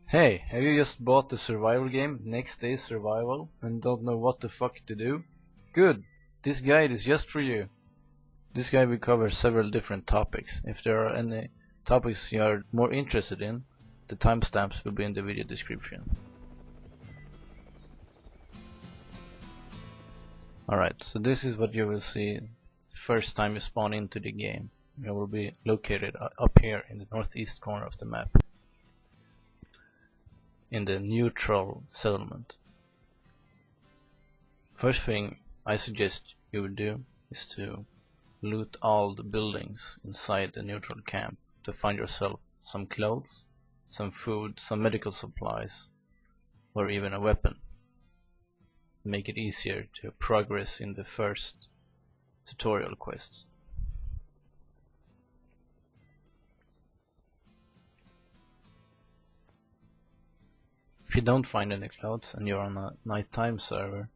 Hey, have you just bought the survival game Next Day Survival and don't know what the fuck to do? Good! This guide is just for you. This guide will cover several different topics. If there are any topics you are more interested in, the timestamps will be in the video description. Alright, so this is what you will see the first time you spawn into the game. It will be located up here in the northeast corner of the map, in the neutral settlement. First thing I suggest you would do is to loot all the buildings inside the neutral camp to find yourself some clothes, some food, some medical supplies, or even a weapon. Make it easier to progress in the first tutorial quests. If you don't find any clothes and you're on a nighttime server,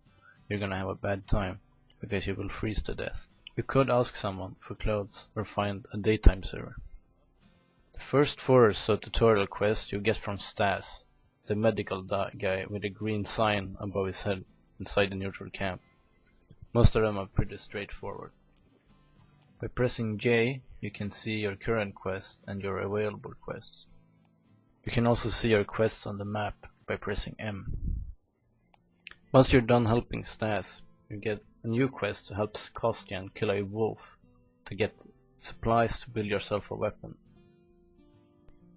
you're gonna have a bad time, because you will freeze to death. You could ask someone for clothes or find a daytime server. The first 4 or so tutorial quests you get from Stas, the medical guy with a green sign above his head inside the neutral camp. Most of them are pretty straightforward. By pressing J, you can see your current quests and your available quests. You can also see your quests on the map by pressing M. Once you're done helping Stas, you get a new quest to help Kostian kill a wolf to get supplies to build yourself a weapon.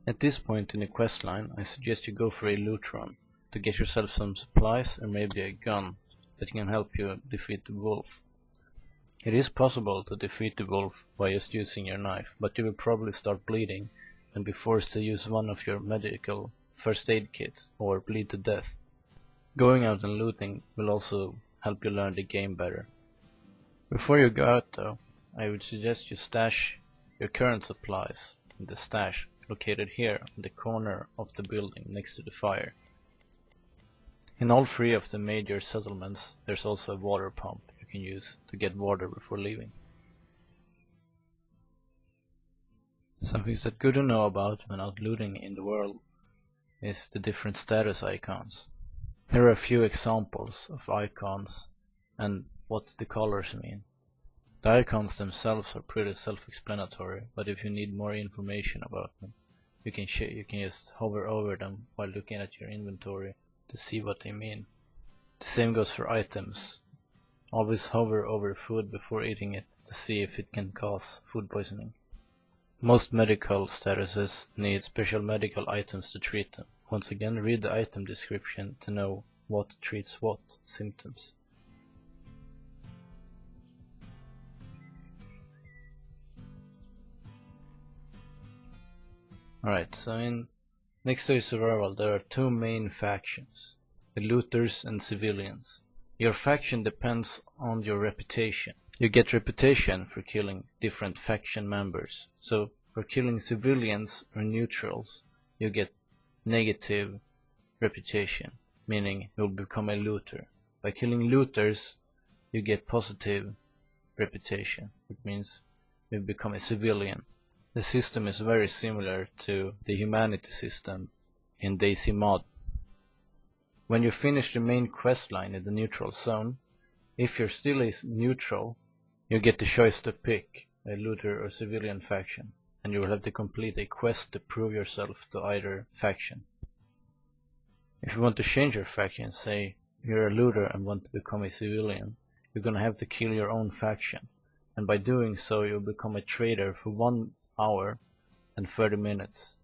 At this point in the quest line, I suggest you go for a loot run to get yourself some supplies or maybe a gun that can help you defeat the wolf. It is possible to defeat the wolf by just using your knife, but you will probably start bleeding and be forced to use one of your medical first aid kits or bleed to death. Going out and looting will also help you learn the game better. Before you go out though, I would suggest you stash your current supplies in the stash located here in the corner of the building next to the fire. In all 3 of the major settlements there's also a water pump you can use to get water before leaving. Something that's good to know about when out looting in the world is the different status icons. Here are a few examples of icons and what the colors mean. The icons themselves are pretty self-explanatory, but if you need more information about them, you can just hover over them while looking at your inventory to see what they mean. The same goes for items. Always hover over food before eating it to see if it can cause food poisoning. Most medical statuses need special medical items to treat them. Once again, read the item description to know what treats what symptoms. Alright, so in Next Day Survival there are 2 main factions, the looters and civilians. Your faction depends on your reputation. You get reputation for killing different faction members. So for killing civilians or neutrals, you get negative reputation, meaning you'll become a looter. By killing looters, you get positive reputation, which means you become a civilian. The system is very similar to the humanity system in DayZ mod. When you finish the main quest line in the neutral zone, if you're still a neutral, you get the choice to pick a looter or civilian faction, and you will have to complete a quest to prove yourself to either faction. If you want to change your faction, say you're a looter and want to become a civilian, you're gonna have to kill your own faction, and by doing so you'll become a traitor for 1 hour and 30 minutes.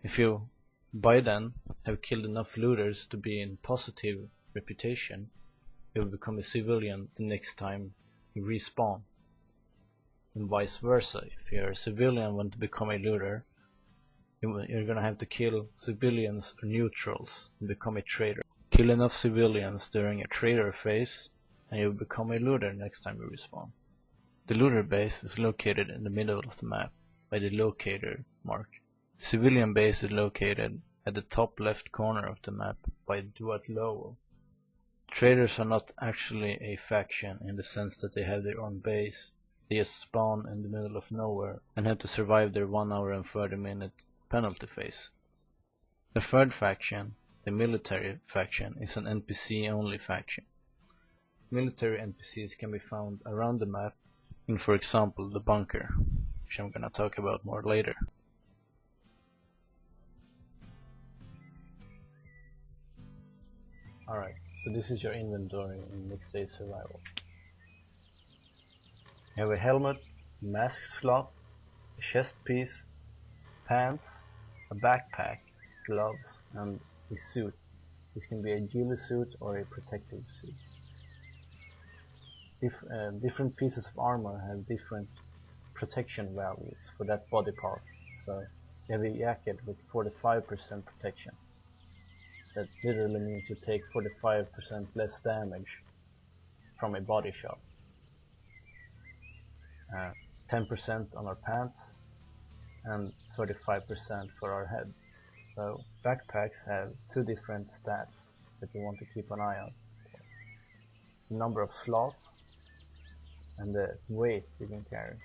If you by then have killed enough looters to be in positive reputation, you will become a civilian the next time you respawn. And vice versa, if you're a civilian and want to become a looter, you're gonna have to kill civilians or neutrals and become a traitor. Kill enough civilians during a traitor phase and you'll become a looter next time you respawn. The looter base is located in the middle of the map by the locator mark. The civilian base is located at the top left corner of the map by Duat Lowell. Traitors are not actually a faction in the sense that they have their own base. They just spawn in the middle of nowhere and have to survive their 1 hour and 30 minute penalty phase. The third faction, the military faction, is an NPC only faction. Military NPCs can be found around the map in, for example, the bunker, which I'm gonna talk about more later. Alright, so this is your inventory in Next Day Survival. You have a helmet, a mask slot, a chest piece, pants, a backpack, gloves, and a suit. This can be a ghillie suit or a protective suit. Different pieces of armor have different protection values for that body part. So you have a jacket with 45% protection. That literally means you take 45% less damage from a body shot. 10% on our pants and 35% for our head. So backpacks have two different stats that you want to keep an eye on. The number of slots and the weight you can carry.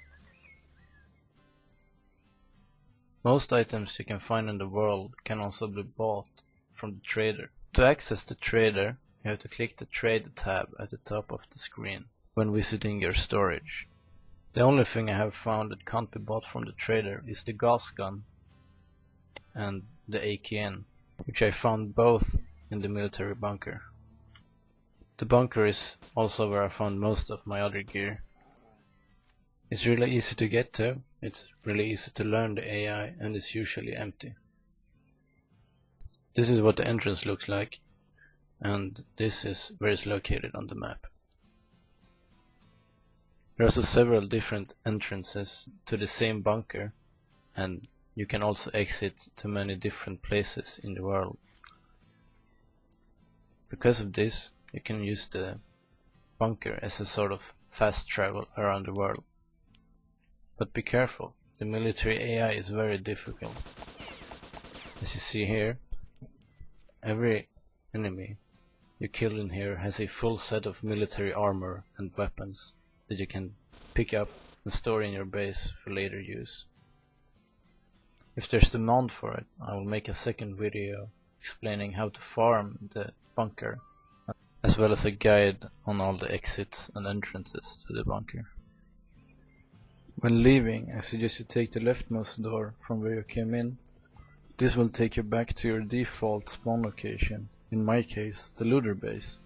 Most items you can find in the world can also be bought from the trader. To access the trader, you have to click the trade tab at the top of the screen when visiting your storage. The only thing I have found that can't be bought from the trader is the gas gun and the AKN, which I found both in the military bunker. The bunker is also where I found most of my other gear. It's really easy to get to, it's really easy to learn the AI, and it's usually empty. This is what the entrance looks like, and this is where it's located on the map. There are also several different entrances to the same bunker, and you can also exit to many different places in the world. Because of this, you can use the bunker as a sort of fast travel around the world. But be careful, the military AI is very difficult. As you see here, every enemy you kill in here has a full set of military armor and weapons that you can pick up and store in your base for later use. If there's demand for it, I will make a second video explaining how to farm the bunker, as well as a guide on all the exits and entrances to the bunker. When leaving, I suggest you take the leftmost door from where you came in. This will take you back to your default spawn location, in my case, the looter base.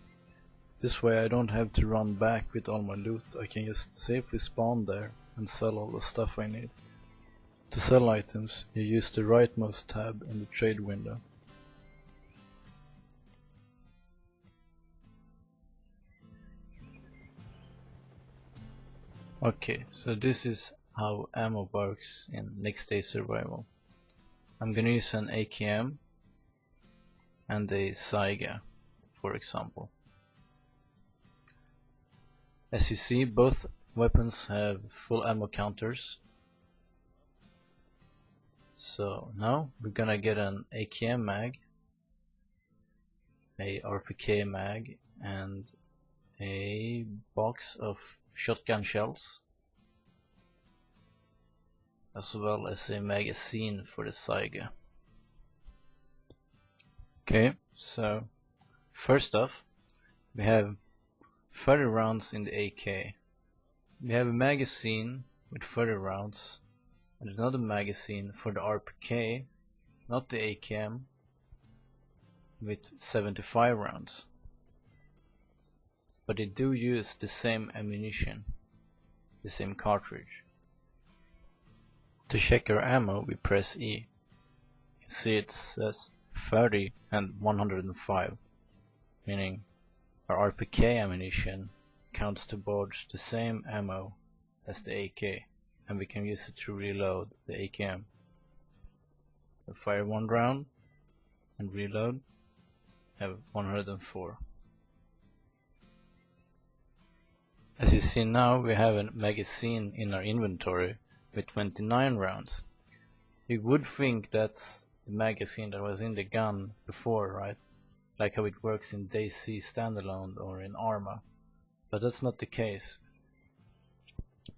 This way I don't have to run back with all my loot, I can just safely spawn there and sell all the stuff I need. To sell items, you use the rightmost tab in the trade window. Okay, so this is how ammo works in Next Day Survival. I'm gonna use an AKM and a Saiga, for example. As you see, both weapons have full ammo counters. So now we're gonna get an AKM mag, a RPK mag, and a box of shotgun shells, as well as a magazine for the Saiga. Okay, so first off, we have 30 rounds in the AK. We have a magazine with 30 rounds and another magazine for the RPK, not the AKM, with 75 rounds. But they do use the same ammunition, the same cartridge. To check our ammo, we press E. You see it says 30 and 105, meaning our RPK ammunition counts towards the same ammo as the AK, and we can use it to reload the AKM. So fire one round and reload, have 104. As you see now, we have a magazine in our inventory with 29 rounds. You would think that's the magazine that was in the gun before, right? Like how it works in DayZ standalone or in Arma. But that's not the case.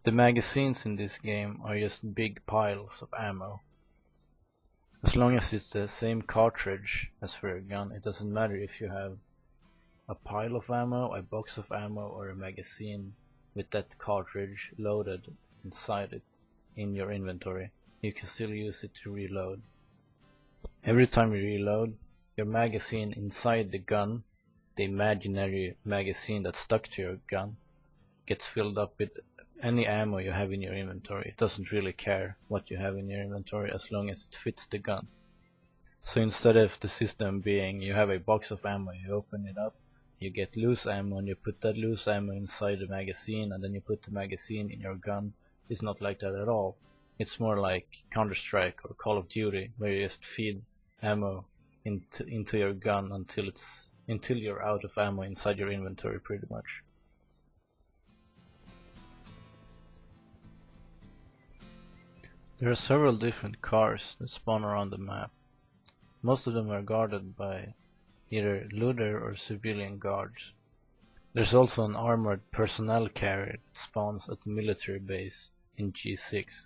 The magazines in this game are just big piles of ammo. As long as it's the same cartridge as for your gun, it doesn't matter if you have a pile of ammo, a box of ammo, or a magazine with that cartridge loaded inside it in your inventory. You can still use it to reload. Every time you reload, your magazine inside the gun, the imaginary magazine that's stuck to your gun, gets filled up with any ammo you have in your inventory. It doesn't really care what you have in your inventory as long as it fits the gun. So instead of the system being you have a box of ammo, you open it up, you get loose ammo and you put that loose ammo inside the magazine and then you put the magazine in your gun, it's not like that at all. It's more like Counter-Strike or Call of Duty, where you just feed ammo into your gun until you're out of ammo inside your inventory pretty much. There are several different cars that spawn around the map. Most of them are guarded by either looter or civilian guards. There's also an armored personnel carrier that spawns at the military base in G6.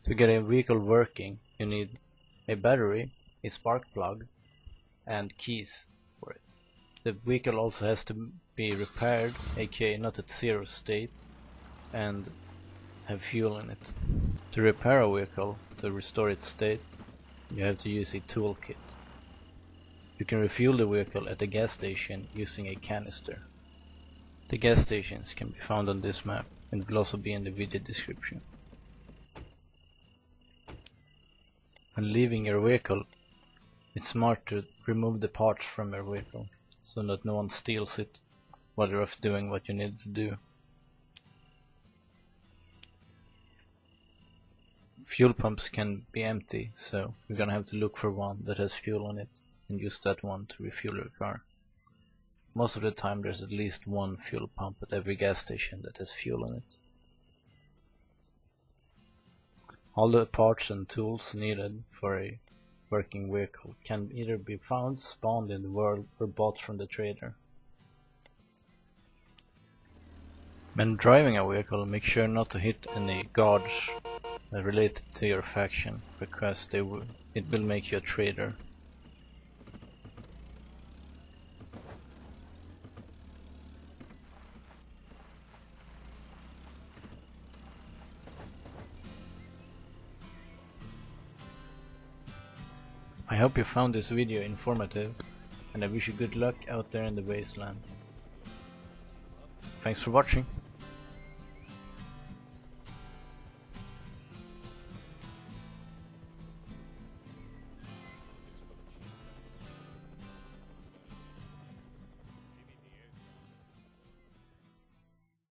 To get a vehicle working, you need a battery, a spark plug, and keys for it. The vehicle also has to be repaired, aka not at zero state, and have fuel in it. To repair a vehicle, to restore its state, you have to use a toolkit. You can refuel the vehicle at a gas station using a canister. The gas stations can be found on this map and will also be in the video description. When leaving your vehicle, it's smart to remove the parts from your vehicle so that no one steals it while you're off doing what you need to do. Fuel pumps can be empty, so you're gonna have to look for one that has fuel on it and use that one to refuel your car. Most of the time there's at least one fuel pump at every gas station that has fuel in it. All the parts and tools needed for a working vehicle can either be found, spawned in the world, or bought from the trader. When driving a vehicle, make sure not to hit any guards related to your faction, because it will make you a traitor. I hope you found this video informative, and I wish you good luck out there in the wasteland. Thanks for watching.